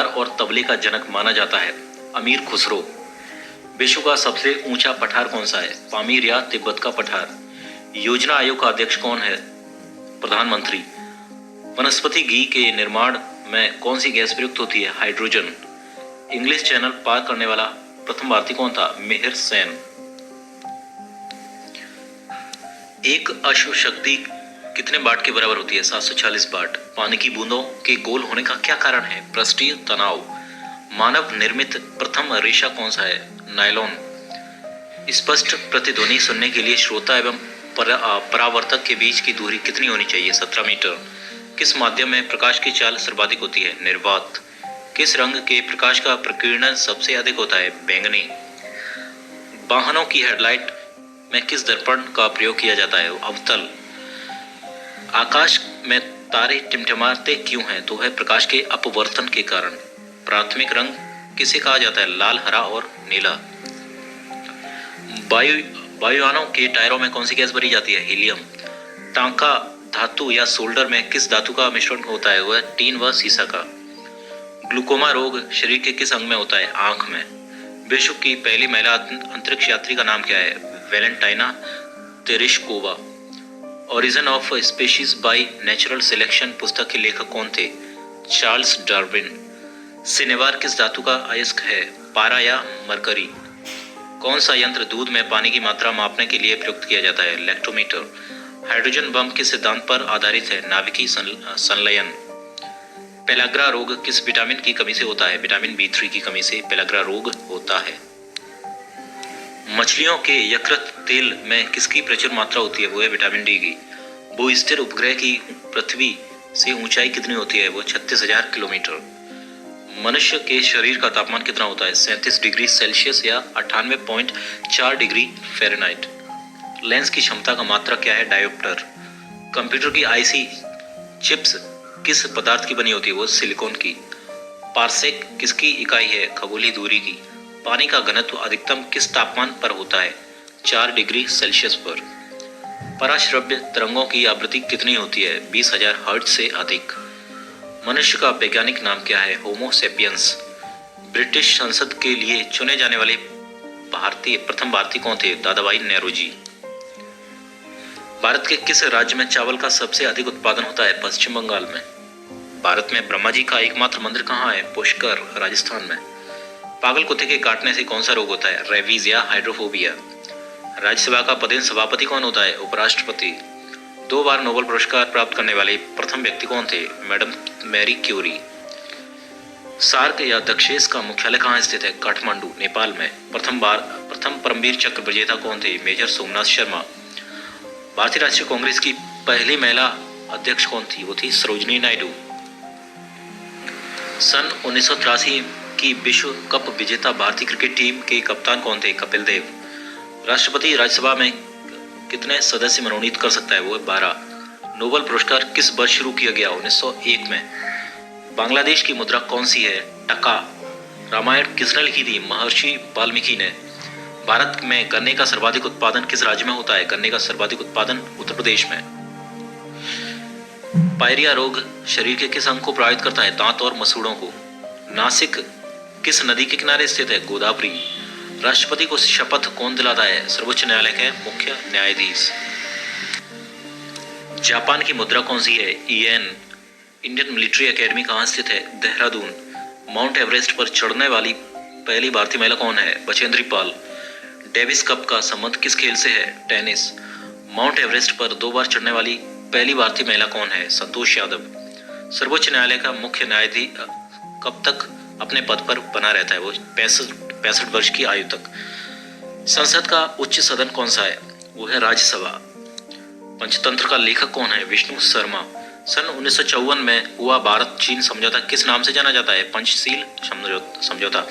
और तबले का जनक माना जाता है? अमीर खुसरो। विश्व का सबसे ऊंचा पठार कौन सा है? पामीर या तिब्बत का पठार। योजना आयोग का अध्यक्ष कौन है? प्रधानमंत्री। वनस्पति घी के निर्माण में कौन सी गैस प्रयुक्त होती है? हाइड्रोजन। इंग्लिश चैनल पार करने वाला प्रथम भारतीय कौन था? मिहिर सेन। एक अश्व शक्ति कितने वाट के बराबर होती है? 740 वाट। पानी की बूंदों के गोल होने का क्या कारण है? पृष्ठीय तनाव। मानव निर्मित प्रथम रेशा कौन सा है? नायलॉन। स्पष्ट प्रतिध्वनि सुनने के लिए श्रोता एवं परावर्तक के बीच की दूरी कितनी होनी चाहिए? 17 मीटर। किस माध्यम में प्रकाश की चाल सर्वाधिक होती है? निर्वात। किस रंग के प्रकाश का प्रकीर्णन सबसे अधिक होता है? बैंगनी। वाहनों की हेडलाइट में किस दर्पण का प्रयोग किया जाता है? अवतल। आकाश में तारे टिमटिमाते क्यों हैं? तो है प्रकाश के अपवर्तन के कारण। प्राथमिक रंग किसे कहा जाता है? लाल, हरा और नीला। वायुयानों के टायरों में कौन सी गैस भरी जाती है? हीलियम। टांका धातु या सोल्डर में किस धातु का मिश्रण होता है? वह टीन व सीसा का। ग्लूकोमा रोग शरीर के किस अंग में होता है? आंख में। विश्व की पहली महिला अंतरिक्ष यात्री का नाम क्या है? Valentina Tereshkova. Origin of species by natural selection पुस्तक के लेखक कौन थे? Charles Darwin. सिनेवार किस धातु का अयस्क है? पारा या मरकरी। कौन सा यंत्र दूध में पानी की मात्रा मापने के लिए प्रयुक्त किया जाता है? लैक्टोमीटर। हाइड्रोजन बम किस सिद्धांत पर आधारित है? नाभिकीय संलयन। पेलाग्रा रोग किस विटामिन की कमी से होता है? विटामिन B3 की कमी से पेलाग्रा रोग होता है। मछलियों के यकृत तेल में किसकी प्रचुर मात्रा होती है? वो है विटामिन D की। भूस्थिर उपग्रह की पृथ्वी से ऊंचाई कितनी होती है? वो 36,000 किलोमीटर। मनुष्य के शरीर का तापमान कितना होता है? 37 डिग्री सेल्सियस या 98.4 डिग्री फ़ारेनहाइट। लेंस की क्षमता का मात्रक क्या है? डायोप्टर। कंप्यूटर की आईसी चिप्स किस पदार्थ की बनी होती है? वो सिलिकॉन की। पारसेक किसकी इकाई है? खगोलीय दूरी की। पानी का घनत्व अधिकतम किस तापमान पर होता है? 4 डिग्री सेल्सियस पर। पराश्रव्य तरंगों की आवृत्ति कितनी होती है? 20,000 हर्ट्ज से अधिक। मनुष्य का वैज्ञानिक नाम क्या है? होमो सेपियंस। ब्रिटिश संसद के लिए चुने जाने वाले प्रथम भारतीय कौन थे? दादाभाई नेहरू। भारत के किस राज्य में चावल का सबसे अधिक उत्पादन होता है? पश्चिम बंगाल में। भारत में ब्रह्मा जी का एकमात्र मंदिर कहाँ है? पुष्कर, राजस्थान में। पागल कुत्ते के काटने से कौन सा रोग होता है? रेबीज या हाइड्रोफोबिया। राज्यसभा का पदेन सभापति कौन होता है? उपराष्ट्रपति। 2 बार नोबेल पुरस्कार प्राप्त करने वाले प्रथम व्यक्ति कौन थे? Madam Marie Curie. सार्क या दक्षेस का मुख्यालय कहाँ स्थित है? काठमांडू, नेपाल में। प्रथम परमवीर चक्र विजेता कौन थे? मेजर सोमनाथ शर्मा। भारतीय राष्ट्रीय कांग्रेस की पहली महिला अध्यक्ष कौन थी? वो थी सरोजिनी नायडू। सन 1983 की विश्व कप विजेता भारतीय क्रिकेट टीम के कप्तान कौन थे? कपिल देव। राष्ट्रपति राज्यसभा में कितने सदस्य मनोनीत कर सकता है? वो 12। नोबेल पुरस्कार किस वर्ष शुरू किया गया? 1901 में। बांग्लादेश की मुद्रा कौन सी है? टका। रामायण किसने लिखी थी? महर्षि वाल्मीकि ने। भारत में गन्ने का सर्वाधिक उत्पादन किस राज्य में होता है? गन्ने का सर्वाधिक उत्पादन उत्तर प्रदेश में। पायरिया रोग शरीर के किस अंग को प्रभावित करता है? दांत और मसूड़ों को। नासिक किस नदी के किनारे स्थित है? गोदावरी। राष्ट्रपति को शपथ कौन दिलाता है? सर्वोच्च न्यायालय के मुख्य न्यायाधीश। जापान की मुद्रा कौन सी है? येन। इंडियन मिलिट्री एकेडमी कहाँ स्थित है? देहरादून। माउंट एवरेस्ट पर चढ़ने वाली पहली भारतीय महिला कौन है? बचेंद्री पाल। डेविस कप का संबंध किस खेल से है? टेनिस। माउंट एवरेस्ट पर 2 बार चढ़ने वाली पहली भारतीय महिला कौन है? संतोष यादव। सर्वोच्च न्यायालय का मुख्य न्यायाधीश कब तक अपने पद पर बना रहता है? वो 65 वर्ष की आयु तक। संसद का उच्च सदन कौन सा है? वो है राज्यसभा। पंचतंत्र का लेखक कौन है? विष्णु शर्मा। सन 1954 में हुआ भारत चीन समझौता किस नाम से जाना जाता है? पंचशील समझौता।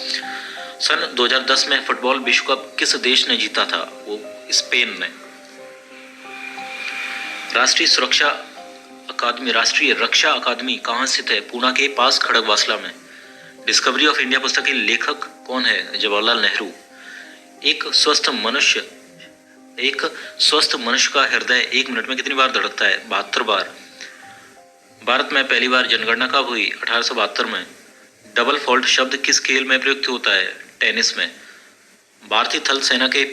सन 2010 में फुटबॉल विश्व कप किस देश ने जीता था? वो स्पेन ने। राष्ट्रीय रक्षा अकादमी कहाँ स्थित है? पूना के पास खड़गवासला में। डिस्कवरी ऑफ इंडिया पुस्तक के लेखक कौन है? जवाहरलाल नेहरू। एक स्वस्थ मनुष्य का हृदय 1 मिनट में कितनी बार धड़कता है? 72 बार। भारत में पहली बार जनगणना कब हुई? 1872 में। डबल फॉल्ट शब्द किस खेल में प्रयुक्त होता है? टेनिस में। भारतीय थल सेना के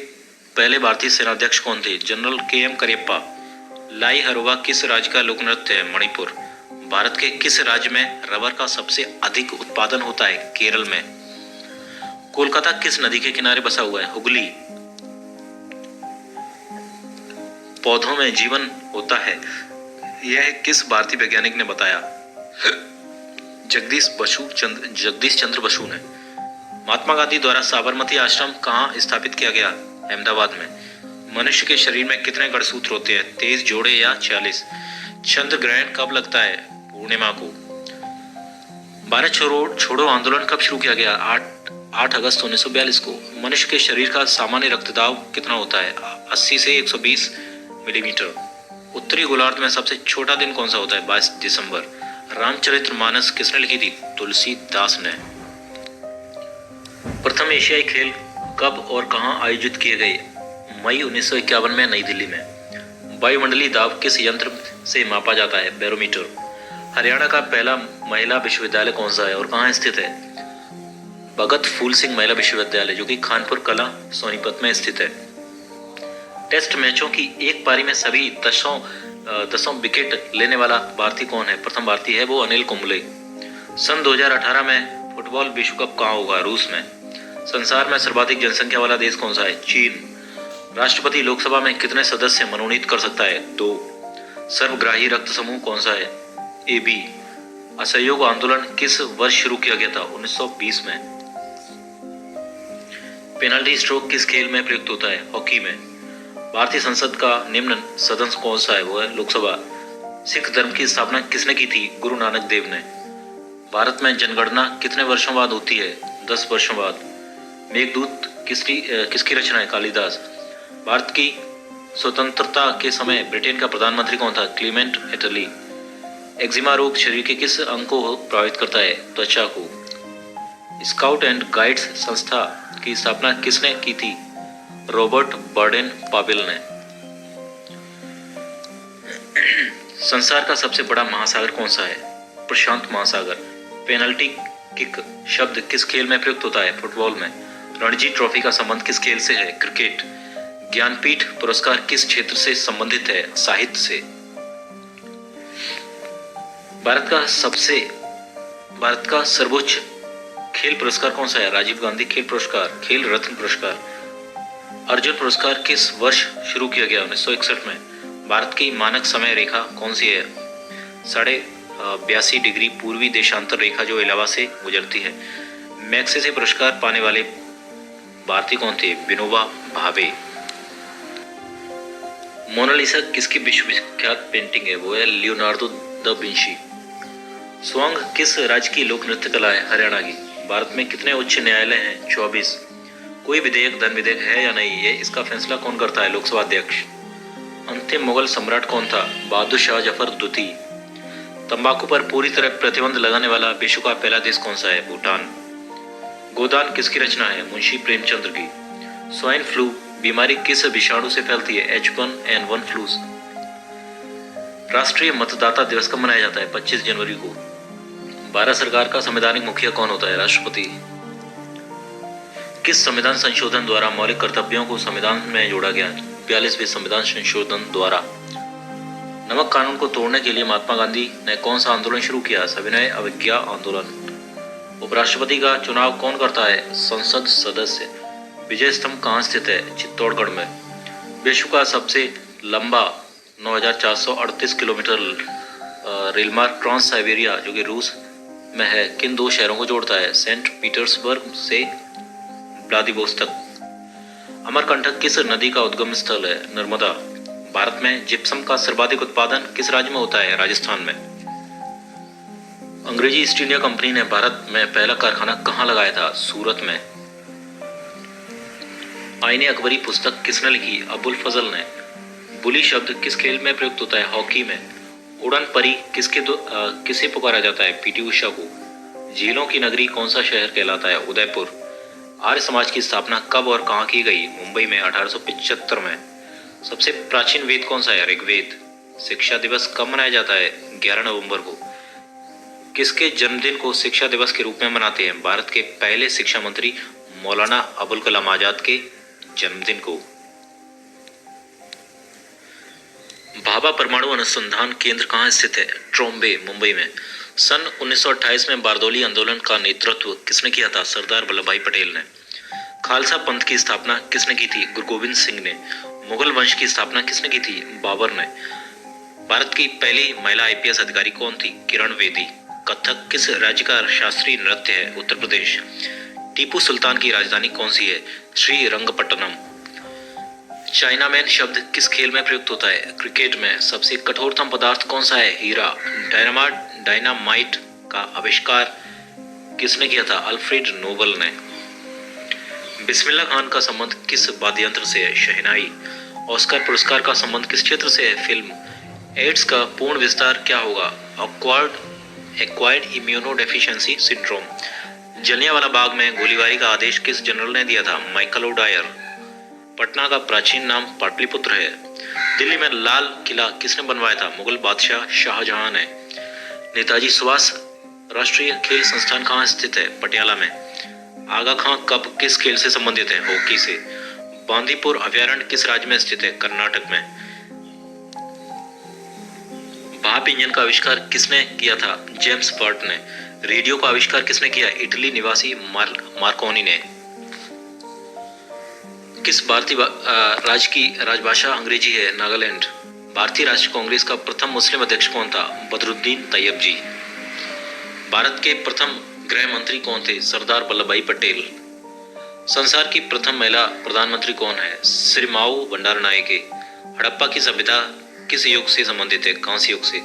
पहले भारतीय सेनाध्यक्ष कौन थे? General K M. करियप्पा। लाई हरोवा किस राज्य का लोक नृत्य है? मणिपुर। भारत के किस राज्य में रबर का सबसे अधिक उत्पादन होता है? केरल में। कोलकाता किस नदी के किनारे बसा हुआ है? हुगली। पौधों में जीवन होता है, यह किस भारतीय वैज्ञानिक ने बताया? जगदीश चंद्र बसु ने। महात्मा गांधी द्वारा साबरमती आश्रम कहाँ स्थापित किया गया? अहमदाबाद में। मनुष्य के शरीर में कितने गढ़सूत्र होते हैं? 23 जोड़े या 46? चंद्र ग्रहण कब लगता है? पूर्णिमा को। भारत छोड़ो आंदोलन कब शुरू किया गया? 8 अगस्त 1942 को। मनुष्य के शरीर का सामान्य रक्तदाब कितना होता है? 80 से 120 मिलीमीटर। उत्तरी गोलार्ध में सबसे छोटा दिन कौन सा होता है? 22 दिसंबर। रामचरितमानस किसने लिखी थी? तुलसीदास ने। प्रथम एशियाई खेल कब और कहां आयोजित किए गए? मई 1951 में नई दिल्ली में। वायुमंडलीय दाब किस यंत्र से मापा जाता है? बैरोमीटर। हरियाणा का पहला महिला विश्वविद्यालय कौन सा है और कहां स्थित है? भगत फूल सिंह महिला विश्वविद्यालय, जो कि कानपुर कला सोनीपत में स्थित है। टेस्ट मैचों की एक पारी में सभी दसों विकेट लेने वाला भारतीय कौन है? प्रथम भारतीय है वो अनिल कुंबले। सन 2018 में फुटबॉल विश्व कप कहाँ होगा? रूस में। संसार में सर्वाधिक जनसंख्या वाला देश कौन सा है? चीन। राष्ट्रपति लोकसभा में कितने सदस्य मनोनीत कर सकता है? 2। सर्वग्राही रक्त समूह कौन सा है? AB। असहयोग आंदोलन किस वर्ष शुरू किया गया था? 1920 में। पेनल्टी स्ट्रोक किस खेल में प्रयुक्त होता है? हॉकी में। भारतीय संसद का निम्न सदन कौन सा है? वो है लोकसभा। सिख धर्म की स्थापना किसने की थी? गुरु नानक देव ने। भारत में जनगणना कितने वर्षों बाद होती है? 10 वर्षों बाद। मेघदूत किसकी रचना है? कालिदास। भारत की स्वतंत्रता के समय ब्रिटेन का प्रधानमंत्री कौन था? क्लीमेंट एटली। एक्जिमा रोग शरीर के किस अंग को प्रभावित करता है? त्वचा को। स्काउट एंड गाइड्स संस्था की स्थापना किसने की थी? रॉबर्ट बर्डेन पाविल ने। संसार का सबसे बड़ा महासागर कौन सा है? प्रशांत महासागर। पेनल्टी किक शब्द किस खेल में प्रयुक्त होता है? फुटबॉल में। रणजी ट्रॉफी का संबंध किस खेल से है? क्रिकेट। ज्ञानपीठ पुरस्कार किस क्षेत्र से संबंधित है? साहित्य से। भारत का सर्वोच्च खेल पुरस्कार कौन सा है? राजीव गांधी खेल पुरस्कार, खेल रत्न पुरस्कार। अर्जुन पुरस्कार किस वर्ष शुरू किया गया? 1961 में। भारत की मानक समय रेखा कौन सी है? 82.5 डिग्री पूर्वी देशांतर रेखा, जो इलाहाबाद से गुजरती है। मैग्सेसे पुरस्कार पाने वाले भारतीय कौन थे? विनोबा भावे। मोनालिसा किसकी विश्व विख्यात पेंटिंग है? वो है लियोनार्डो दा विंची। स्वांग किस राज्य की लोक नृत्य कला है? हरियाणा की। भारत में कितने उच्च न्यायालय हैं? 24। कोई विधेयक धन विधेयक है या नहीं, ये इसका फैसला कौन करता है? लोकसभा अध्यक्ष। अंतिम मुगल सम्राट कौन था? बहादुर शाह जफर द्वितीय। तंबाकू पर पूरी तरह प्रतिबंध लगाने वाला विश्व का पहला देश कौन सा है? भूटान। गोदान किसकी रचना है? मुंशी प्रेमचंद्र की। स्वाइन फ्लू बीमारी किस विषाणु से फैलती है? H1N1 flu. राष्ट्रीय मतदाता दिवस कब मनाया जाता है? 25 जनवरी को। भारत सरकार का संवैधानिक मुखिया कौन होता है? राष्ट्रपति। किस संविधान संशोधन द्वारा मौलिक कर्तव्यों को संविधान में जोड़ा गया? 42वें संविधान संशोधन द्वारा। नमक कानून को तोड़ने के लिए महात्मा गांधी ने कौन सा आंदोलन शुरू किया? सविनय अवज्ञा आंदोलन। उपराष्ट्रपति का चुनाव कौन करता है? संसद सदस्य। विजय स्तंभ कहाँ स्थित है? चित्तौड़गढ़ में। विश्व का सबसे लंबा 9,438 किलोमीटर रेलमार्ग ट्रांस साइबेरिया, जो कि रूस में है, किन 2 शहरों को जोड़ता है? सेंट पीटर्सबर्ग से व्लादिवोस्तोक। अमरकंटक किस नदी का उद्गम स्थल है? नर्मदा। भारत में जिप्सम का सर्वाधिक उत्पादन किस राज्य में होता है? राजस्थान में। अंग्रेजी ईस्ट इंडिया कंपनी ने भारत में पहला कारखाना कहाँ लगाया था? सूरत में। आईने अकबरी पुस्तक किसने लिखी? अबुल फजल ने। बुली शब्द किस खेल में प्रयुक्त होता है? हॉकी में। उड़न परी किसे पुकारा जाता है? पीटी उषा को। झीलों की नगरी कौन सा शहर कहलाता है? उदयपुर। आर्य समाज की स्थापना कब और कहाँ की गई? मुंबई में 1875 में। सबसे प्राचीन वेद कौन सा है? ऋग्वेद। शिक्षा दिवस कब मनाया जाता है? 11 नवंबर को। किसके जन्मदिन को शिक्षा दिवस के रूप में मनाते हैं? भारत के पहले शिक्षा मंत्री मौलाना अबुल कलाम आजाद के जन्मदिन को। भाभा परमाणु अनुसंधान केंद्र कहाँ स्थित है? ट्रोम्बे, मुंबई में। सन 1928 में बारदौली आंदोलन का नेतृत्व किसने किया था? सरदार वल्लभ भाई पटेल ने। खालसा पंथ की स्थापना किसने की थी? गुरु गोविंद सिंह ने। मुगल वंश की स्थापना किसने की थी? बाबर ने। भारत की पहली महिला आईपीएस अधिकारी कौन थी? किरण बेदी। कथक किस राज्य का शास्त्रीय नृत्य है? उत्तर प्रदेश। टीपू सुल्तान की राजधानी कौन सी है? श्रीरंगपट्टनम। चाइनामैन शब्द किस खेल में प्रयुक्त होता है? क्रिकेट में। सबसे कठोरतम पदार्थ कौन सा है? हीरा। डायनामाइट का आविष्कार किसने किया था? अल्फ्रेड नोबल ने। बिस्मिल्लाह खान का संबंध किस वाद्य यंत्र से है? शहनाई। ऑस्कर पुरस्कार का संबंध किस क्षेत्र से है? फिल्म। एड्स का पूर्ण विस्तार क्या होगा? Acquired immunodeficiency syndrome. Jallianwala Bagh में गोलीबारी का आदेश किस जनरल ने दिया था? Michael O'Dwyer. पटना का प्राचीन नाम पाटलिपुत्र है। दिल्ली में लाल किला किसने बनवाया था? मुगल बादशाह शाहजहां ने। नेताजी सुभाष राष्ट्रीय खेल संस्थान कहाँ स्थित है? पटियाला में। आगा खां कप किस खेल से संबंधित है? हॉकी से। बांदीपुर अभयारण्य किस राज्य में स्थित है? कर्नाटक में। भाप इंजन का आविष्कार किसने किया था? जेम्स वाट ने। रेडियो का आविष्कार किसने किया? इटली निवासी मार्कोनी ने। किस भारतीय राज्य की राजभाषा अंग्रेजी है? नागालैंड। भारतीय राष्ट्रीय कांग्रेस का प्रथम मुस्लिम अध्यक्ष कौन था? बदरुद्दीन तैयब जी। भारत के प्रथम गृह मंत्री कौन थे? सरदार वल्लभ भाई पटेल। संसार की प्रथम महिला प्रधानमंत्री कौन है? श्रीमाऊ बंडारनायके। हड़प्पा की सभ्यता किस युग से संबंधित है? कांस्य युग से।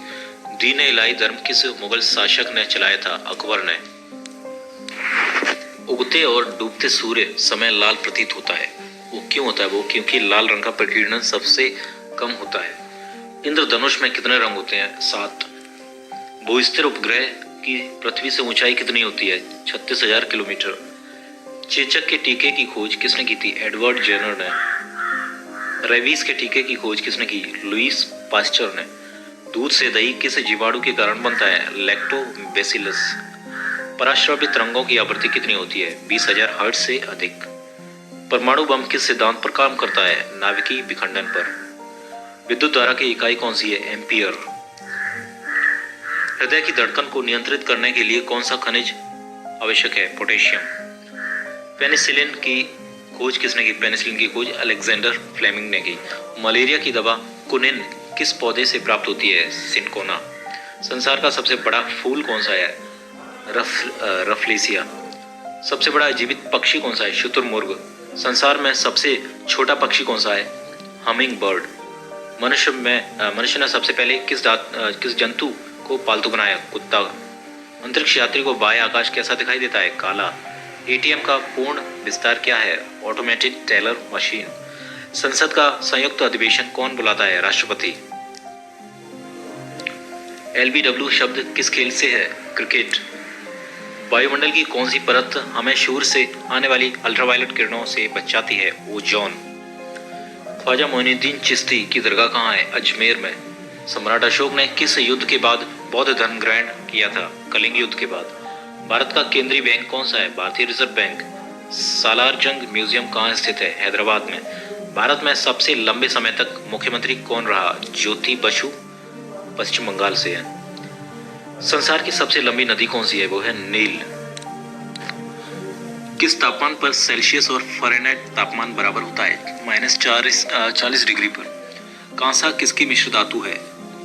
दीन इलाही धर्म किस मुगल शासक ने चलाया था? अकबर ने। उगते और डूबते सूर्य समय लाल प्रतीत होता है, वो क्यों होता है? वो क्योंकि लाल रंग का प्रकीर्णन सबसे कम होता है। इंद्रधनुष में कितने रंग होते हैं? 7। भूस्थिर उपग्रह की पृथ्वी से ऊंचाई कितनी होती है? 36,000 किलोमीटर। चेचक के टीके की खोज किसने की थी? एडवर्ड जेनर ने। रेबीज के टीके की खोज किसने की? लुईस पास्चर ने। दूध से दही किस जीवाणु के कारण बनता है? लैक्टोबैसिलस। पराश्रव्य तरंगों की आवृत्ति कितनी होती है? 20,000 हर्ट्ज से अधिक। परमाणु बम किस सिद्धांत पर काम करता है? नाभिकीय विखंडन पर। विद्युत धारा की इकाई कौन सी है? एम्पियर। हृदय की धड़कन को नियंत्रित करने के लिए कौन सा खनिज आवश्यक है? पोटेशियम। पेनिसिलिन की खोज किसने की? पेनिसिलिन की खोज अलेक्जेंडर फ्लेमिंग ने की। मलेरिया की दवा कुनिन किस पौधे से प्राप्त होती है? सिनकोना। संसार का सबसे बड़ा फूल कौन सा है? रफलेसिया। सबसे बड़ा जीवित पक्षी कौन सा है? शुतुरमुर्ग। संसार में सबसे छोटा पक्षी कौन सा है? Humming bird. मनुष्य ने सबसे पहले किस जंतु को पालतू बनाया? कुत्ता। अंतरिक्ष यात्री को बाह्य आकाश कैसा दिखाई देता है? काला। एटीएम का पूर्ण विस्तार क्या है? Automated teller machine. संसद का संयुक्त अधिवेशन कौन बुलाता है? राष्ट्रपति। LBW शब्द किस खेल से है? क्रिकेट। वायुमंडल की कौन सी परत हमें सूर्य से आने वाली अल्ट्रावायलेट किरणों से बचाती है? ओजोन। ख्वाजा मोइनुद्दीन चिश्ती की दरगाह कहाँ है? अजमेर में। सम्राट अशोक ने किस युद्ध के बाद बौद्ध धर्म ग्रहण किया था? कलिंग युद्ध के बाद। भारत का केंद्रीय बैंक कौन सा है? भारतीय रिजर्व बैंक। सालारजंग म्यूजियम कहाँ स्थित है? हैदराबाद में। भारत में सबसे लंबे समय तक मुख्यमंत्री कौन रहा? ज्योति बसु, पश्चिम बंगाल से है। संसार की सबसे लंबी नदी कौन सी है? वो है नील। किस तापमान पर सेल्सियस और फ़ारेनहाइट तापमान बराबर होता है? -40 डिग्री पर। कांसा किसकी मिश्र धातु है?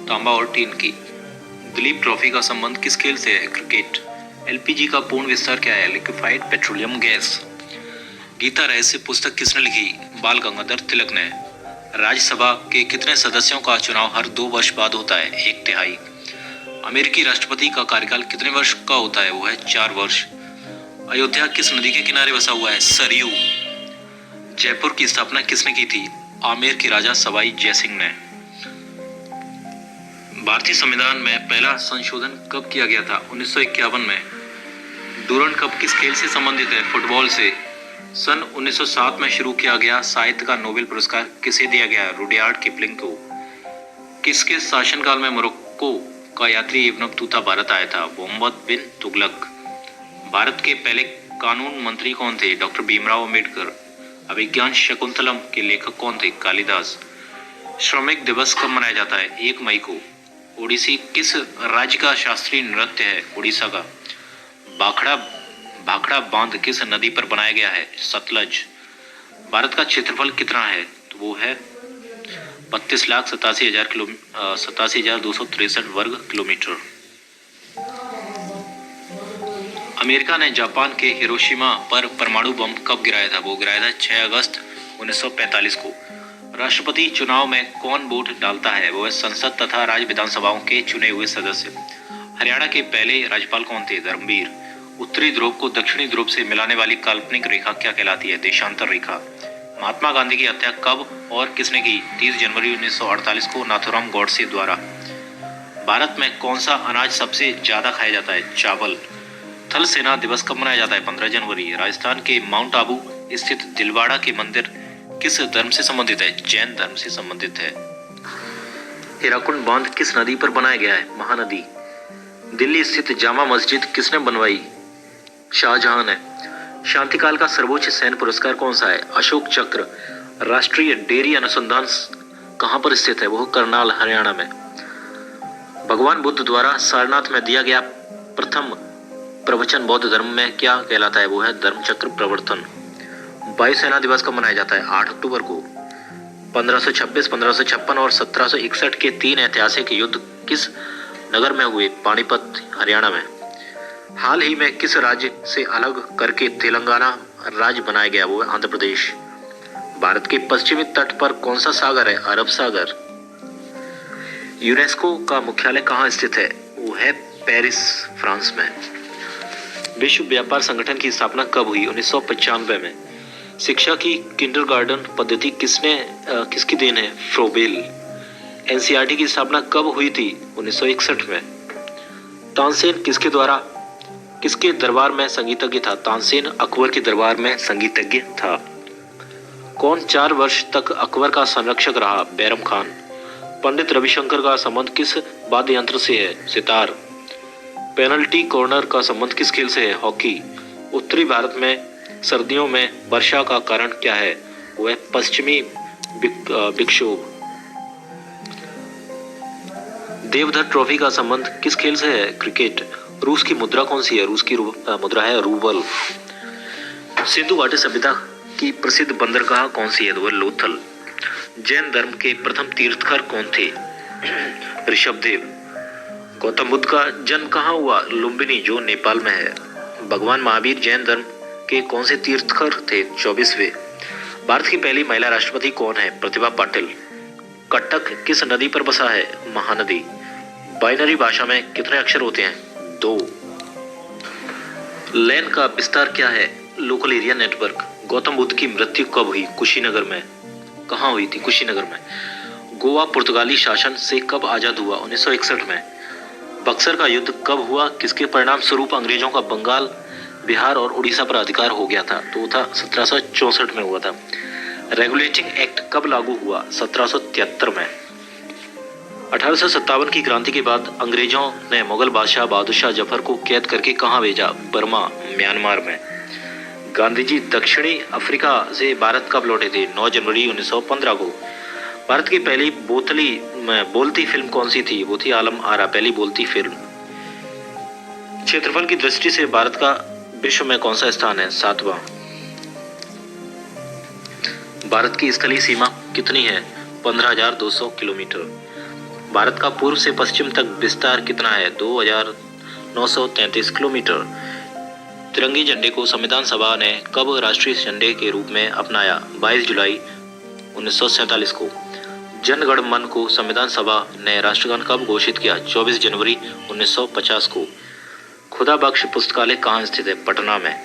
तांबा और टीन की। दिलीप ट्रॉफी का संबंध किस खेल से है? क्रिकेट। LPG का पूर्ण विस्तार क्या है? Liquefied petroleum gas. गीता रहस्य पुस्तक किसने लिखी? बाल गंगाधर तिलक ने। राज्यसभा के कितने सदस्यों का चुनाव हर 2 वर्ष बाद होता है? 1/3। अमेरिकी राष्ट्रपति का कार्यकाल कितने वर्ष का होता है? वो है 4 वर्ष। अयोध्या किस नदी के किनारे बसा हुआ है? सरयू। जयपुर की स्थापना किसने की थी? आमेर के राजा सवाई जयसिंह ने। भारतीय संविधान में पहला संशोधन कब किया गया था? 1951 में। डूरंड कप किस खेल से संबंधित है? फुटबॉल से। सन 1907 में शुरू किया गया साहित्य का नोबेल पुरस्कार किसे दिया गया? रुडयार्ड किपलिंग को। किसके शासनकाल में मोरक्को का यात्री एवं दूता भारत आया था? मोहम्मद बिन तुगलक। भारत के पहले कानून मंत्री कौन थे? डॉक्टर भीमराव अंबेडकर। अभिज्ञान शकुंतलम के लेखक कौन थे? कालिदास। श्रमिक दिवस कब मनाया जाता है? 1 मई को। ओडिसी किस राज्य का शास्त्रीय नृत्य है? उड़ीसा का। भाखड़ा भाखड़ा बांध किस नदी पर बनाया गया है? सतलज। भारत का क्षेत्रफल कितना है? तो वो है 32,87,263 वर्ग किलोमीटर। अमेरिका ने जापान के हिरोशिमा पर परमाणु बम कब गिराया था? वो गिराया था 6 अगस्त 1945 को। राष्ट्रपति चुनाव में कौन वोट डालता है? वो है संसद तथा राज्य विधानसभाओं के चुने हुए सदस्य। हरियाणा के पहले राज्यपाल कौन थे? धर्मवीर। उत्तरी ध्रुव को दक्षिणी ध्रुव से मिलाने वाली काल्पनिक रेखा क्या कहलाती है? देशांतर रेखा। महात्मा गांधी की हत्या कब और किसने की? 30 जनवरी 1948 को नाथूराम गॉडसे द्वारा। भारत में कौन सा अनाज सबसे ज्यादा खाया जाता है? चावल। थल सेना दिवस कब मनाया जाता है? 15 जनवरी। राजस्थान के माउंट आबू स्थित दिलवाड़ा के मंदिर किस धर्म से संबंधित है? जैन धर्म से संबंधित है। हीराकुंड बांध किस नदी पर बनाया गया है? महानदी। दिल्ली स्थित जामा मस्जिद किसने बनवाई? शाहजहां ने। शांतिकाल का सर्वोच्च सैन्य पुरस्कार कौन सा है? अशोक चक्र। राष्ट्रीय डेयरी अनुसंधान कहां पर स्थित है? वो करनाल, हरियाणा में। भगवान बुद्ध द्वारा सारनाथ में दिया गया प्रथम प्रवचन बौद्ध धर्म में क्या कहलाता है? वो है धर्मचक्र प्रवर्तन। वायुसेना दिवस कब मनाया जाता है? 8 अक्टूबर को। 1526, 1556 और 1761 के 3 ऐतिहासिक युद्ध किस नगर में हुए? पानीपत, हरियाणा में। हाल ही में किस राज्य से अलग करके तेलंगाना राज्य बनाया गया? वो है आंध्र प्रदेश। भारत के पश्चिमी तट पर कौन सा सागर है? अरब सागर। यूनेस्को का मुख्यालय कहाँ स्थित है? वो है पेरिस, फ्रांस में। विश्व व्यापार संगठन की स्थापना कब हुई? 1995 में। शिक्षा की किंडरगार्टन पद्धति किसकी देन है? फ्रोबेल। एनसीईआरटी की स्थापना कब हुई थी? 1961 में। तानसेन किसके दरबार में संगीतज्ञ था? तानसेन अकबर के दरबार में संगीतज्ञ था। कौन 4 वर्ष तक अकबर का संरक्षक रहा? बैरम खान। पंडित रविशंकर का संबंध किस वाद्य यंत्र से है? सितार। पेनल्टी कॉर्नर का संबंध किस खेल से है? हॉकी। उत्तरी भारत में सर्दियों में वर्षा का कारण क्या है? वह पश्चिमी विक्षोभ। देवधर ट्रॉफी का संबंध किस खेल से है? क्रिकेट। रूस की मुद्रा कौन सी है? रूस की मुद्रा है रूबल। सिंधु घाटी सभ्यता की प्रसिद्ध बंदरगाह कौन सी है? वह लोथल। जैन धर्म के प्रथम तीर्थकर कौन थे? ऋषभदेव। गौतम बुद्ध का जन्म कहाँ हुआ? लुम्बिनी, जो नेपाल में है। भगवान महावीर जैन धर्म के कौन से तीर्थकर थे? 24वें। भारत की पहली महिला राष्ट्रपति कौन है? प्रतिभा पाटिल। कटक किस नदी पर बसा है? महानदी। बाइनरी भाषा में कितने अक्षर होते हैं? 2। लैन का विस्तार क्या है? Local area network. Gautam Buddha की मृत्यु कब हुई? कुशीनगर में। कहाँ हुई थी? कुशीनगर में। गोवा पुर्तगाली शासन से कब आजाद हुआ? 1961 में। बक्सर का युद्ध कब हुआ? किसके परिणाम स्वरूप अंग्रेजों का बंगाल, बिहार और उड़ीसा पर अधिकार हो गया था? तो था 1764 में हुआ था। रेगुलेटिंग एक्ट कब लागू हुआ? 1773 में। 1857 की क्रांति के बाद अंग्रेजों ने मुगल बादशाह बहादुर शाह जफर को कैद करके कहाँ भेजा? बर्मा, म्यांमार में। गांधी जी दक्षिणी अफ्रीका से भारत कब लौटे थे? 9 जनवरी 1915 को। भारत की पहली बोलती फिल्म कौन सी थी? वो थी आलम आरा, पहली बोलती फिल्म। क्षेत्रफल की दृष्टि से भारत का विश्व में कौन सा स्थान है? 7वां। भारत की स्थलीय सीमा कितनी है? 15,200 किलोमीटर। भारत का पूर्व से पश्चिम तक विस्तार कितना है? 2,933 किलोमीटर। तिरंगे झंडे को संविधान सभा ने कब राष्ट्रीय झंडे के रूप में अपनाया? 22 जुलाई 1947 को। जनगण मन को संविधान सभा ने राष्ट्रगान कब घोषित किया? 24 जनवरी 1950 को। खुदा बख्श पुस्तकालय कहाँ स्थित है? पटना में।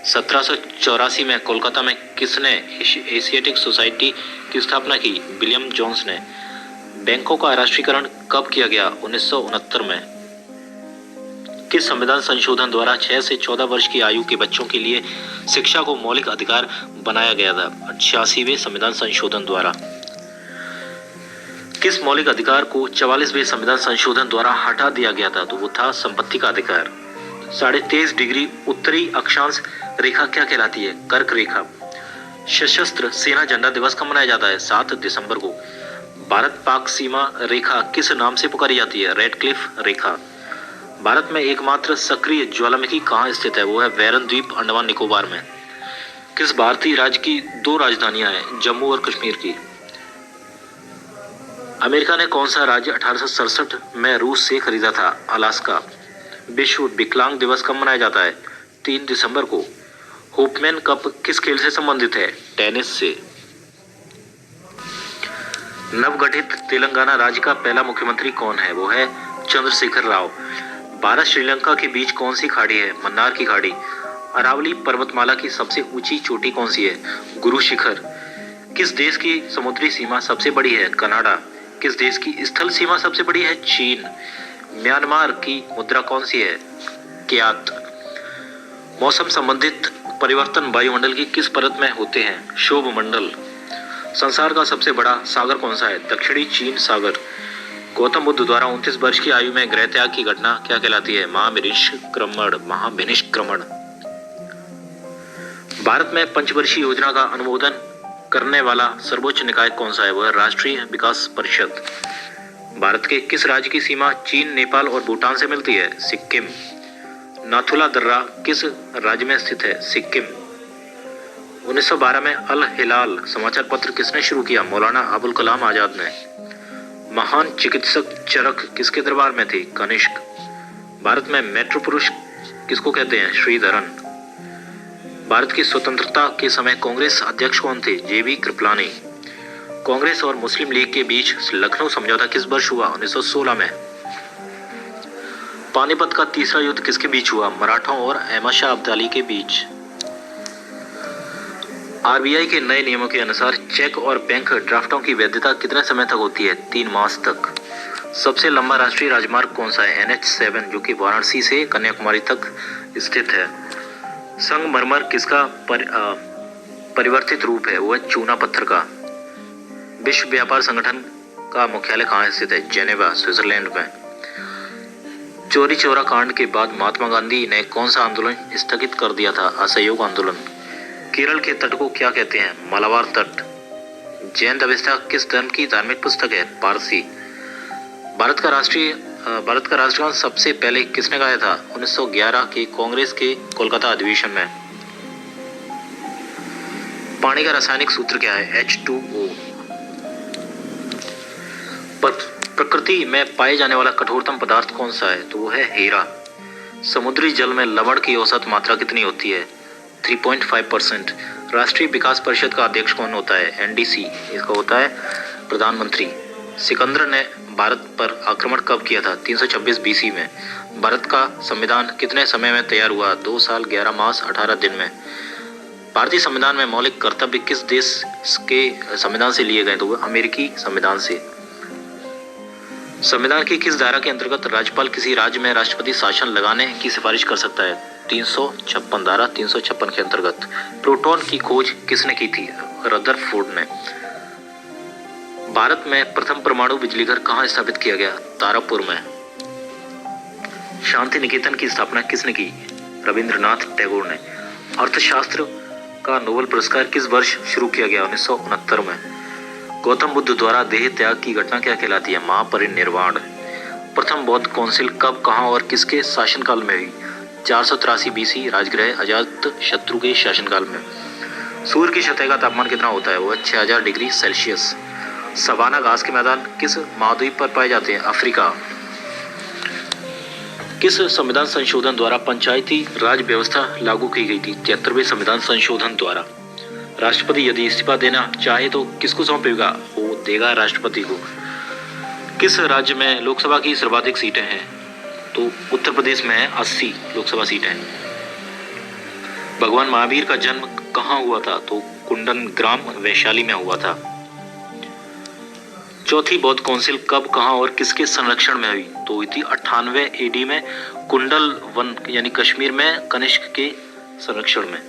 1784 में कोलकाता में किसने एशियाटिक सोसाइटी की स्थापना की? विलियम जोन्स ने। बैंकों का राष्ट्रीयकरण कब किया गया? 1969 में। किस संविधान संशोधन द्वारा 6 से 14 वर्ष की आयु के बच्चों के लिए शिक्षा को मौलिक अधिकार बनाया गया था? 86वें संविधान संशोधन द्वारा। किस मौलिक अधिकार को 44वें संविधान संशोधन द्वारा हटा दिया गया था? तो वो था संपत्ति का अधिकार। 23.5 डिग्री उत्तरी अक्षांश रेखा क्या कहलाती है? कर्क रेखा। सशस्त्र सेना झंडा दिवस कब मनाया जाता है? 7 दिसंबर को। भारत पाक सीमा रेखा किस नाम से पुकारी जाती है? रेड क्लिफ रेखा। भारत में एकमात्र सक्रिय ज्वालामुखी कहाँ स्थित है? वो है वैरन द्वीप, अंडमान निकोबार में। किस भारतीय राज्य की 2 राजधानियां हैं? जम्मू और कश्मीर की। अमेरिका ने कौन सा राज्य 1867 में रूस से खरीदा था? अलास्का। विश्व विकलांग दिवस कब मनाया जाता है? 3 दिसंबर को। होपमैन कप किस खेल से संबंधित है? टेनिस से। नवगठित तेलंगाना राज्य का पहला मुख्यमंत्री कौन है? वो है चंद्रशेखर राव। भारत श्रीलंका के बीच कौन सी खाड़ी है? मन्नार की खाड़ी। अरावली पर्वतमाला की सबसे ऊंची चोटी कौन सी है? गुरु शिखर। किस देश की समुद्री सीमा सबसे बड़ी है? कनाडा। किस देश की स्थल सीमा सबसे बड़ी है? चीन। म्यांमार की मुद्रा कौन सी है? क्यात। मौसम संबंधित परिवर्तन वायुमंडल की किस परत में होते हैं? क्षोभ मंडल। संसार का सबसे बड़ा सागर कौन सा है? दक्षिणी चीन सागर। गौतम बुद्ध द्वारा 29 वर्ष की आयु में गृह त्याग की घटना क्या कहलाती है? महाभिनिष्क्रमण। भारत में पंचवर्षीय योजना का अनुमोदन करने वाला सर्वोच्च निकाय कौन सा है? वह राष्ट्रीय विकास परिषद। भारत के किस राज्य की सीमा चीन, नेपाल और भूटान से मिलती है? सिक्किम। नाथुला दर्रा किस राज्य में स्थित है? सिक्किम। 1912 में अल हिलाल समाचार पत्र किसने शुरू किया? मौलाना अबुल कलाम आजाद ने। महान चिकित्सक चरक किसके दरबार में थे? कनिष्क। भारत में मेट्रो पुरुष किसको कहते हैं? श्रीधरन। भारत की स्वतंत्रता के समय कांग्रेस अध्यक्ष कौन थे? जेबी कृपलानी। कांग्रेस और मुस्लिम लीग के बीच लखनऊ समझौता किस वर्ष हुआ? 1916 में। पानीपत का तीसरा युद्ध किसके बीच हुआ? मराठों और अहमद शाह अब्दाली के बीच। आरबीआई के नए नियमों के अनुसार चेक और बैंक ड्राफ्टों की वैधता कितने समय तक होती है? 3 मास तक। सबसे लंबा राष्ट्रीय राजमार्ग कौन सा है? NH7 जो कि वाराणसी से कन्याकुमारी तक स्थित है। संगमरमर किसका परिवर्तित रूप है? वह चूना पत्थर का। विश्व व्यापार संगठन का मुख्यालय कहाँ स्थित है? जेनेवा, स्विट्जरलैंड में। चौरी चौरा कांड के बाद महात्मा गांधी ने कौन सा आंदोलन स्थगित कर दिया था? असहयोग आंदोलन। केरल के तट को क्या कहते हैं? मलाबार तट। जैन अवस्था किस धर्म की धार्मिक पुस्तक है? पारसी। भारत का राष्ट्रगान सबसे पहले किसने गाया था? 1911 के कांग्रेस के कोलकाता अधिवेशन में। पानी का रासायनिक सूत्र क्या है? H2O। प्रकृति में पाए जाने वाला कठोरतम पदार्थ कौन सा है? तो वो है हीरा। समुद्री जल में लवण की औसत मात्रा कितनी होती है? 3.5%। राष्ट्रीय विकास परिषद का अध्यक्ष कौन होता है? NDC। इसका होता है प्रधानमंत्री। सिकंदर ने भारत पर आक्रमण कब किया था? 326 BC में। भारत का संविधान कितने समय में तैयार हुआ? 2 साल 11 मास 18 दिन में। भारतीय संविधान में मौलिक कर्तव्य किस देश के संविधान से लिए गए? तो वह अमेरिकी संविधान से। संविधान की किस धारा के अंतर्गत राज्यपाल किसी राज्य में राष्ट्रपति शासन लगाने की सिफारिश कर सकता है? 356 धारा 356 के अंतर्गत। प्रोटॉन की खोज किसने की थी? रदरफोर्ड ने। भारत में प्रथम परमाणु बिजली घर कहाँ स्थापित किया गया? तारापुर में। शांति निकेतन की स्थापना किसने की? रविंद्रनाथ टैगोर ने। अर्थशास्त्र का नोबेल पुरस्कार किस वर्ष शुरू किया गया? 1969 में। गौतम बुद्ध द्वारा देह त्याग की घटना क्या कहलाती है? महापरिनिर्वाण। प्रथम बौद्ध काउंसिल कब, कहाँ और किसके शासनकाल में हुई? 483 BC राजगृह अजात शत्रु के शासनकाल में। सूर्य की सतह का तापमान कितना होता है? वह 6000 डिग्री सेल्सियस। सवाना घास के मैदान किस महाद्वीप पर पाए जाते हैं? अफ्रीका। किस संविधान संशोधन द्वारा पंचायती राज व्यवस्था लागू की गई थी? 73वें संविधान संशोधन द्वारा। राष्ट्रपति यदि इस्तीफा देना चाहे तो किसको सौंपेगा? वो देगा राष्ट्रपति को। किस राज्य में लोकसभा की सर्वाधिक सीटें हैं? तो उत्तर प्रदेश में 80 लोकसभा सीटें। भगवान महावीर का जन्म कहाँ हुआ था? तो कुंडन ग्राम वैशाली में हुआ था। चौथी बौद्ध काउंसिल कब, कहाँ और किसके संरक्षण में हुई? तो हुई थी 98 AD में कुंडल वन यानी कश्मीर में कनिष्क के संरक्षण में।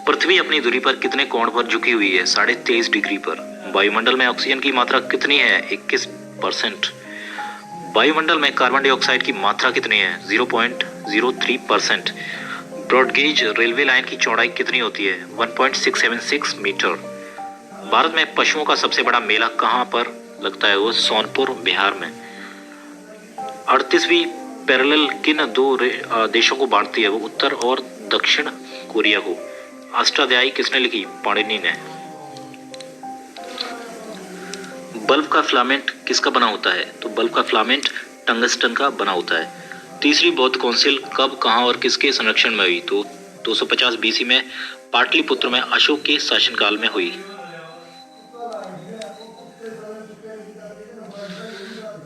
पृथ्वी अपनी धुरी पर कितने कोण पर झुकी हुई है? 23.5 डिग्री पर। वायुमंडल में ऑक्सीजन की मात्रा कितनी है? 21%। वायुमंडल में कार्बन डाइऑक्साइड की मात्रा कितनी है? 0.03%। ब्रॉडगेज रेलवे लाइन की चौड़ाई कितनी होती है? 1.676 मीटर। भारत में पशुओं का सबसे बड़ा मेला कहाँ पर लगता है? वो सोनपुर, बिहार में। 38वीं पैरेलल किन दो देशों को बांटती है? वो उत्तर और दक्षिण कोरिया को। अष्टाध्यायी किसने लिखी? पाणिनि ने। बल्ब का फिलामेंट किसका बना होता है? तो बल्ब का फिलामेंट टंगस्टन का बना होता है। तीसरी बौद्ध काउंसिल कब, कहाँ और किसके संरक्षण में हुई? तो 250 बीसी में पाटलिपुत्र में अशोक के शासनकाल में हुई।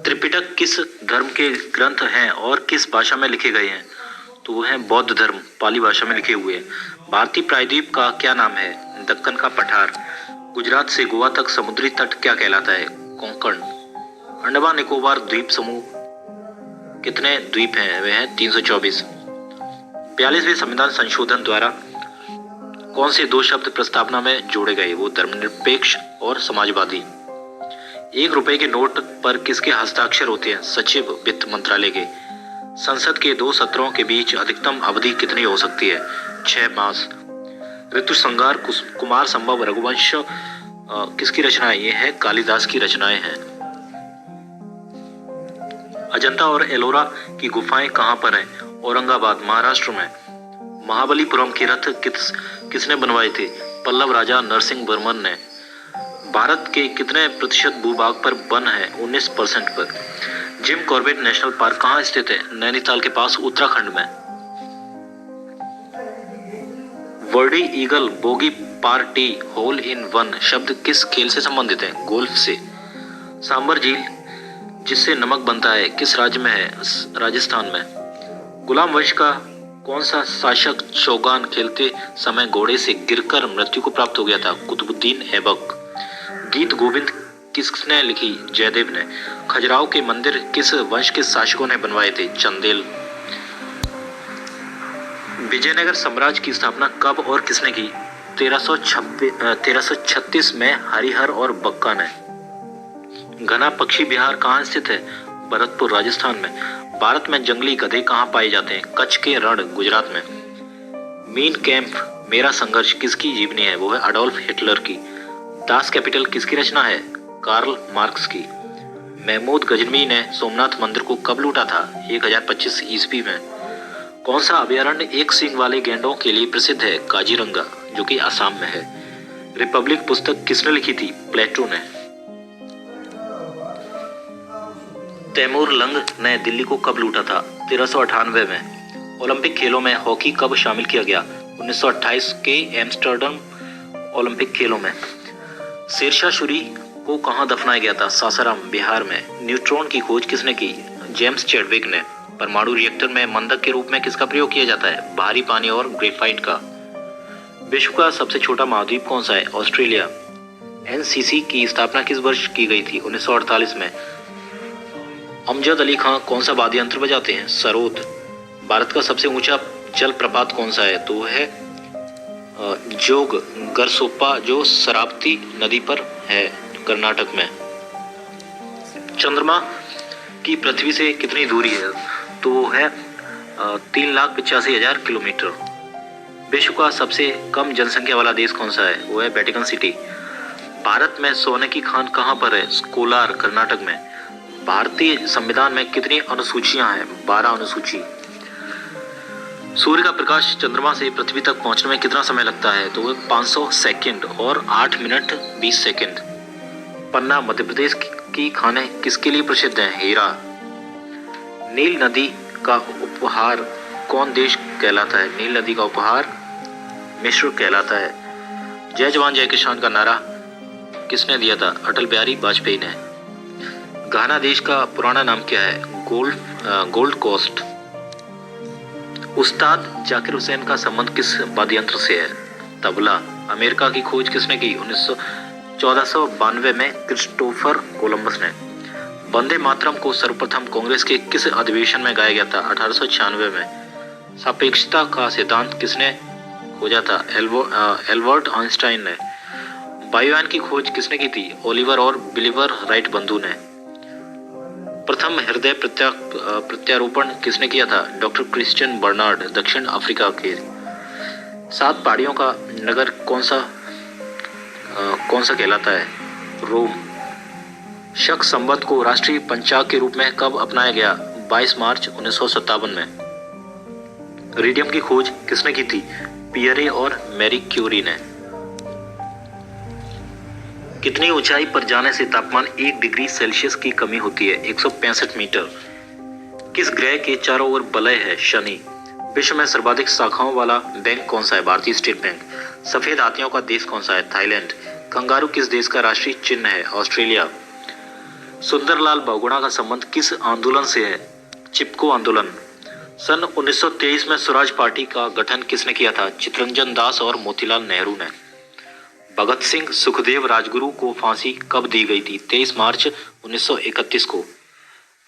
त्रिपिटक किस धर्म के ग्रंथ हैं और किस भाषा में लिखे गए हैं? तो वो है बौद्ध धर्म, पाली भाषा में लिखे हुए हैं। भारतीय प्रायद्वीप का क्या नाम है? दक्कन का पठार। गुजरात से गोवा तक समुद्री तट क्या कहलाता है? कोंकण। अंडमान निकोबार द्वीप समूह कितने द्वीप हैं? वे हैं 324। 42वें संविधान संशोधन द्वारा कौन से दो शब्द प्रस्तावना में जोड़े गए? वो धर्मनिरपेक्ष और समाजवादी। 1 रुपए के नोट पर किसके हस्ताक्षर होते हैं? सचिव, वित्त मंत्रालय के। संसद के 2 सत्रों के बीच अधिकतम अवधि कितनी हो सकती है? 6 मास। ऋतु संगार, कुमार संभव, रघुवंश किसकी रचनाएं? ये है कालिदास की रचनाएं हैं। अजंता और एलोरा की गुफाएं कहाँ पर हैं? औरंगाबाद, महाराष्ट्र में। महाबलीपुरम के रथ किसने बनवाए थे? पल्लव राजा नरसिंह वर्मन ने। भारत के कितने प्रतिशत भूभाग पर वन है? 19% पर। जिम कॉर्बेट नेशनल पार्क कहाँ स्थित है? नैनीताल के पास, उत्तराखंड में। Birdie eagle bogey par tee hole in one शब्द किस खेल से संबंधित है? गोल्फ से। सांबर झील जिससे नमक बनता है किस राज्य में है? राजस्थान में। गुलाम वंश का कौन सा शासक चौगान खेलते समय घोड़े से गिरकर मृत्यु को प्राप्त हो गया था? कुतुबुद्दीन ऐबक। गीत गोविंद किसने लिखी? जयदेव ने। खजुराहो के मंदिर किस वंश के शासकों ने बनवाए थे? चंदेल। विजयनगर साम्राज्य की स्थापना कब और किसने की? 1336 में हरिहर और बक्का ने। घना पक्षी विहार कहाँ स्थित है? भरतपुर, राजस्थान में। भारत में जंगली गधे कहाँ पाए जाते हैं? कच्छ के रण, गुजरात में। मीन कैंप मेरा संघर्ष किसकी जीवनी है? वो है अडोल्फ हिटलर की। दास कैपिटल किसकी रचना है? कार्ल मार्क्स की। महमूद गजनवी ने सोमनाथ मंदिर को कब लूटा था? 1025 ईस्वी में। कौन सा अभयारण्य एक सींग वाले गैंडों के लिए प्रसिद्ध है? काजीरंगा, जो कि असम में है। रिपब्लिक पुस्तक किसने लिखी थी? प्लेटो ने। तैमूर लंग ने दिल्ली को कब लूटा था? 1398 में। ओलंपिक खेलों में हॉकी कब शामिल किया गया? 1928 के एम्स्टर्डम ओलंपिक खेलों में। शेरशाह सूरी को कहाँ दफनाया गया था? सासाराम, बिहार में। न्यूट्रॉन की खोज किसने की? जेम्स चैडविक ने। परमाणु रिएक्टर में मंदक के रूप में किसका प्रयोग किया जाता है? भारी पानी और ग्रेफाइट का। विश्व का सबसे छोटा महाद्वीप कौन सा है? ऑस्ट्रेलिया। एनसीसी की स्थापना किस वर्ष की गई थी? 1948 में। अमजद अली खां कौन सा वाद्य यंत्र बजाते हैं? सरोद। भारत का सबसे ऊंचा जलप्रपात कौन सा है? तो है जोग गरसोप्पा, जो शरावती नदी पर है, कर्नाटक में। चंद्रमा की पृथ्वी से कितनी दूरी है? तो वो है 3,85,000 किलोमीटर। विश्व का सबसे कम जनसंख्या वाला देश कौन सा है? वो है वेटिकन सिटी। भारत में सोने की खान कहाँ पर है? कोलार, कर्नाटक में। भारतीय संविधान में कितनी अनुसूचियां हैं? 12 अनुसूची। सूर्य का प्रकाश चंद्रमा से पृथ्वी तक पहुंचने में कितना समय लगता है? तो वो 500 सेकंड और 8 मिनट 20 सेकंड। पन्ना मध्य प्रदेश की खाने किसके लिए प्रसिद्ध है? हीरा। नील नदी का उपहार कौन देश कहलाता है? नील नदी का उपहार मिस्र कहलाता है। जय जवान जय किसान का नारा किसने दिया था? अटल बिहारी वाजपेयी ने। घाना देश का पुराना नाम क्या है? Gold coast. उस्ताद जाकिर हुसैन का संबंध किस वाद्य यंत्र से है? तबला। अमेरिका की खोज किसने की? 1492 में क्रिस्टोफर कोलंबस ने। वंदे मातरम को सर्वप्रथम कांग्रेस के किस अधिवेशन में गाया गया था? 1896 में। सापेक्षता का सिद्धांत किसने खोजा था? एल्बर्ट आइंस्टाइन ने। वायुयान की खोज किसने की थी? ओलिवर और बिलीवर राइट बंधु ने। प्रथम हृदय प्रत्यारोपण किसने किया था? डॉक्टर क्रिश्चियन बर्नार्ड, दक्षिण अफ्रीका के। 7 पहाड़ियों का नगर कौन सा कहलाता है? रोम। शक संवत को राष्ट्रीय पंचांग के रूप में कब अपनाया गया? 22 मार्च 1957 में। रेडियम की खोज किसने की थी? पियरे और मैरी क्यूरी ने। कितनी ऊंचाई पर जाने से तापमान 1 डिग्री सेल्सियस की कमी होती है? 165 मीटर। किस ग्रह के चारों ओर वलय है? शनि। विश्व में सर्वाधिक शाखाओं वाला बैंक कौन सा है? भारतीय स्टेट बैंक। सफेद हाथियों का देश कौन सा है? थाईलैंड। कंगारू किस देश का राष्ट्रीय चिन्ह है? ऑस्ट्रेलिया। सुंदरलाल बहुगुणा का संबंध किस आंदोलन से है? चिपको आंदोलन। सन 1923 में स्वराज पार्टी का गठन किसने किया था? चित्तरंजन दास और मोतीलाल नेहरू ने। भगत सिंह सुखदेव राजगुरु को फांसी कब दी गई थी? 23 मार्च 1931 को।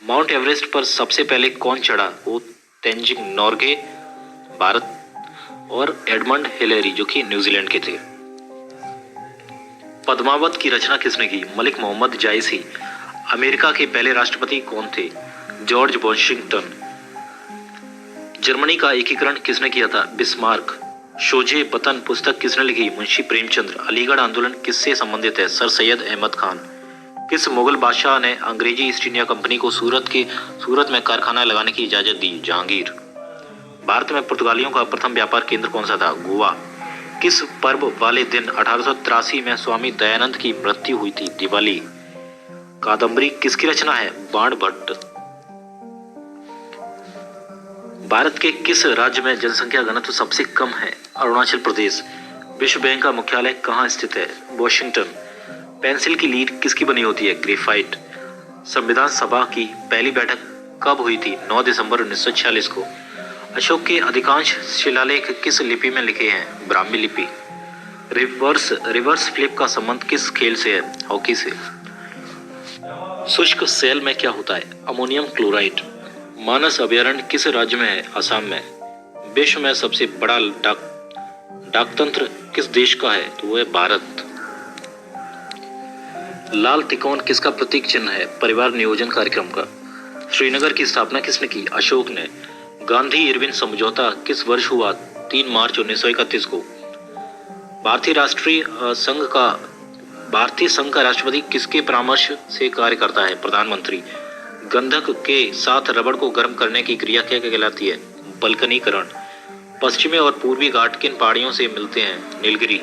माउंट एवरेस्ट पर सबसे पहले कौन चढ़ा? वो तेंजिंग नोर्गे, भारत, और एडमंड हिलेरी जो कि न्यूजीलैंड के थे। पद्मावत की रचना किसने की? मलिक मोहम्मद जायसी। अमेरिका के पहले राष्ट्रपति कौन थे? George Washington. जर्मनी का एकीकरण किसने किया था? बिस्मार्क। शोजे वतन पुस्तक किसने लिखी? मुंशी प्रेमचंद्र। अलीगढ़ आंदोलन किससे संबंधित है? सर सैयद अहमद खान। किस मुगल बादशाह ने अंग्रेजी ईस्ट इंडिया कंपनी को सूरत में कारखाना लगाने की इजाजत दी? जहांगीर। भारत में पुर्तगालियों का प्रथम व्यापार केंद्र कौन सा था? गोवा। किस पर्व वाले दिन 1883 में स्वामी दयानंद की मृत्यु हुई थी? दिवाली। कादम्बरी किसकी रचना है? बाण भट्ट। भारत के किस राज्य में जनसंख्या घनत्व सबसे कम है? अरुणाचल प्रदेश। विश्व बैंक का मुख्यालय कहाँ स्थित है? वॉशिंगटन। पेंसिल की लीड किसकी बनी होती है? ग्रेफाइट। संविधान सभा की पहली बैठक कब हुई थी? 9 दिसंबर 1946 को। अशोक के अधिकांश शिलालेख किस लिपि में लिखे हैं? ब्राह्मी लिपि। रिवर्स फ्लिप का संबंध किस खेल से है? हॉकी से। शुष्क सेल में क्या होता है? Ammonium chloride. मानस अभयारण्य किस राज्य में है? असम में। विश्व में सबसे बड़ा डाकतंत्र किस देश का है? तो वो है भारत। लाल तिकोन किसका प्रतीक चिन्ह है? परिवार नियोजन कार्यक्रम का। श्रीनगर की स्थापना किसने की? अशोक ने। गांधी इरविन समझौता किस वर्ष हुआ? 3 मार्च 1931 को। भारतीय संघ का राष्ट्रपति किसके परामर्श से कार्य करता है? प्रधानमंत्री। गंधक के साथ रबड़ को गर्म करने की क्रिया क्या कहलाती है? बल्कनीकरण। पश्चिमी और पूर्वी घाट किन पहाड़ियों से मिलते हैं? नीलगिरी।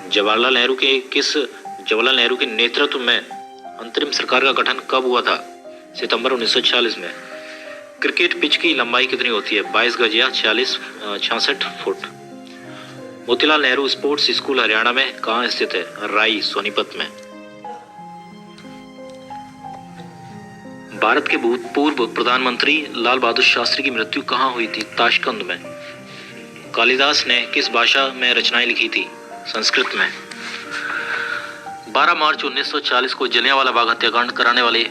जवाहरलाल नेहरू के नेतृत्व में अंतरिम सरकार का गठन कब हुआ था? सितंबर 1946 में। क्रिकेट पिच की लंबाई कितनी होती है? 22 गज या 66 foot. Motilal Nehru sports school Haryana में कहाँ स्थित है? राई, सोनीपत में। भारत के भूतपूर्व प्रधानमंत्री लाल बहादुर शास्त्री की मृत्यु कहाँ हुई थी? ताशकंद में। कालिदास ने किस भाषा में रचनाएं लिखी थी? संस्कृत में। 12 मार्च 1940 को जलियांवाला बाग हत्याकांड कराने वाले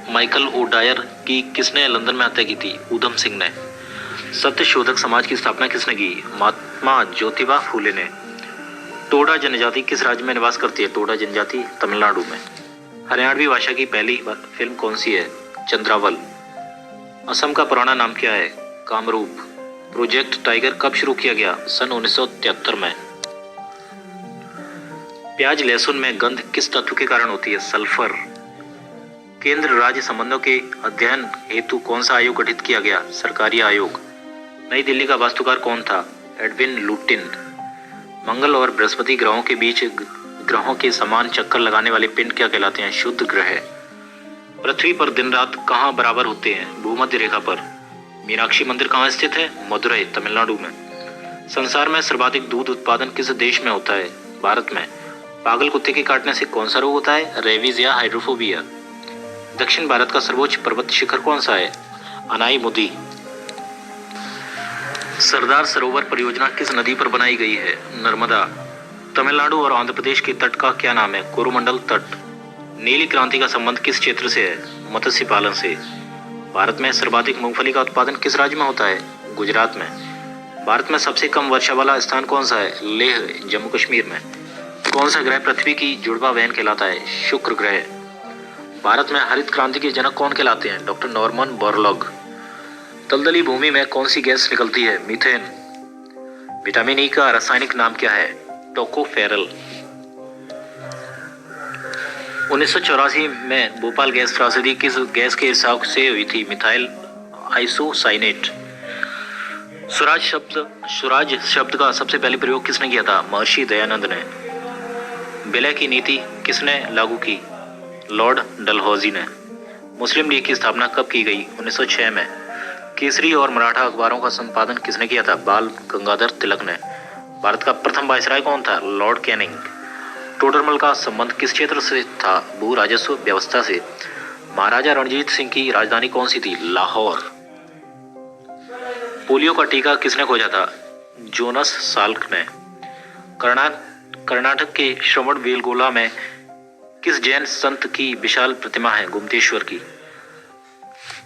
माइकल ओ डायर की किसने लंदन में हत्या की थी? ऊधम सिंह ने। सत्य शोधक समाज की स्थापना किसने की? महात्मा ज्योतिबा फूले ने। टोडा जनजाति किस राज्य में निवास करती है? टोडा जनजाति तमिलनाडु में। हरियाणवी भाषा की पहली फिल्म कौन सी है? चंद्रावल। असम का पुराना नाम क्या है? कामरूप। प्रोजेक्ट टाइगर कब शुरू किया गया? सन 1973 में। प्याज लहसुन में गंध किस तत्व के कारण होती है? सल्फर। केंद्र राज्य संबंधों के अध्ययन हेतु कौन सा आयोग गठित किया गया? सरकारी आयोग। नई दिल्ली का वास्तुकार कौन था? Edwin Lutyens. मंगल और बृहस्पति ग्रहों के बीच ग्रहों के समान चक्कर लगाने वाले पिंड क्या कहलाते हैं? शुद्ध ग्रह। पृथ्वी पर दिन रात कहाँ बराबर होते हैं? भूमध्य रेखा पर। मीनाक्षी मंदिर कहाँ स्थित है? मदुरई, तमिलनाडु में। संसार में सर्वाधिक दूध उत्पादन किस देश में होता है? भारत में। पागल कुत्ते के काटने से कौन सा रोग होता है? रेबीज या हाइड्रोफोबिया। दक्षिण भारत का सर्वोच्च पर्वत शिखर कौन सा है? अनाई मुदी। सरदार सरोवर परियोजना किस नदी पर बनाई गई है? नर्मदा। तमिलनाडु और आंध्र प्रदेश के तट का क्या नाम है? कोरोमंडल तट। नीली क्रांति का संबंध किस क्षेत्र से है? मत्स्य पालन से। भारत में सर्वाधिक मूंगफली का उत्पादन किस राज्य में होता है? गुजरात में। भारत में सबसे कम वर्षा वाला स्थान कौन सा है? लेह, जम्मू कश्मीर में। कौन सा ग्रह पृथ्वी की जुड़वा बहन कहलाता है? शुक्र ग्रह। भारत में हरित क्रांति के जनक कौन कहलाते हैं? Doctor Norman Borlaug. दलदली भूमि में कौन सी गैस निकलती है? मीथेन। विटामिन ई का रासायनिक नाम क्या है? टोकोफेरल। 1984 में भोपाल गैस त्रासदी किस गैस के रिसाव से हुई थी? Methyl isocyanate. स्वराज शब्द का सबसे पहले प्रयोग किसने किया था? महर्षि दयानंद ने। विलय की नीति किसने लागू की? लॉर्ड डलहौजी ने। मुस्लिम लीग की स्थापना कब की गई? 1906 में। केसरी और मराठा अखबारों का संपादन किसने किया था? बाल गंगाधर तिलक ने। भारत का प्रथम वायसराय कौन था? Lord Canning. टोडरमल का संबंध किस क्षेत्र से था? भू राजस्व व्यवस्था से। महाराजा रणजीत सिंह की राजधानी कौन सी थी? लाहौर। पोलियो का टीका किसने खोजा था? जोनस साल्क ने। कर्नाटक के श्रवण बेलगोला में किस जैन संत की विशाल प्रतिमा है? गोमतेश्वर की।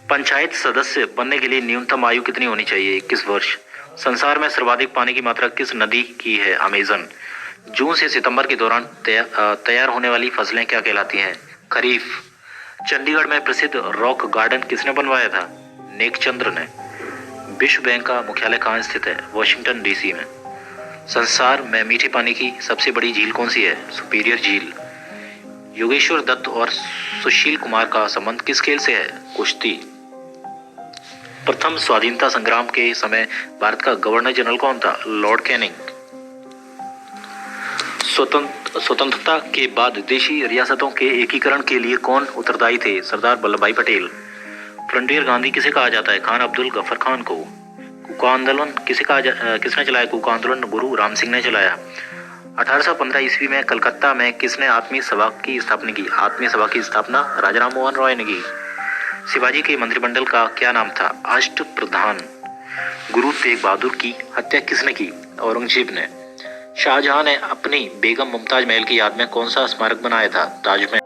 पंचायत सदस्य बनने के लिए न्यूनतम आयु कितनी होनी चाहिए? 21 वर्ष। संसार में सर्वाधिक पानी की मात्रा किस नदी की है? अमेजन। जून से सितंबर के दौरान तैयार होने वाली फसलें क्या कहलाती हैं? खरीफ। चंडीगढ़ में प्रसिद्ध रॉक गार्डन किसने बनवाया था? नेकचंद्र ने। विश्व बैंक का मुख्यालय कहाँ स्थित है? वॉशिंगटन डीसी में। संसार में मीठे पानी की सबसे बड़ी झील कौन सी है? सुपीरियर झील। योगेश्वर दत्त और सुशील कुमार का संबंध किस खेल से है? कुश्ती। प्रथम स्वाधीनता संग्राम के समय भारत का गवर्नर जनरल कौन था? Lord Canning. स्वतंत्रता के बाद देशी रियासतों के एकीकरण के लिए कौन उत्तरदायी थे? सरदार वल्लभ भाई पटेल। फ्रंटियर गांधी किसे कहा जाता है? खान अब्दुल गफर खान को। कूका आंदोलन किसने चलाया? कूका आंदोलन गुरु राम सिंह ने चलाया। 1815 ईस्वी में कलकत्ता में किसने आत्मीय सभा की स्थापना की? आत्मीय सभा की स्थापना राजा राम मोहन रॉय ने की। शिवाजी के मंत्रिमंडल का क्या नाम था? अष्ट प्रधान। गुरु तेग बहादुर की हत्या किसने की? औरंगजेब ने। शाहजहां ने अपनी बेगम मुमताज महल की याद में कौन सा स्मारक बनाया था? ताजमहल।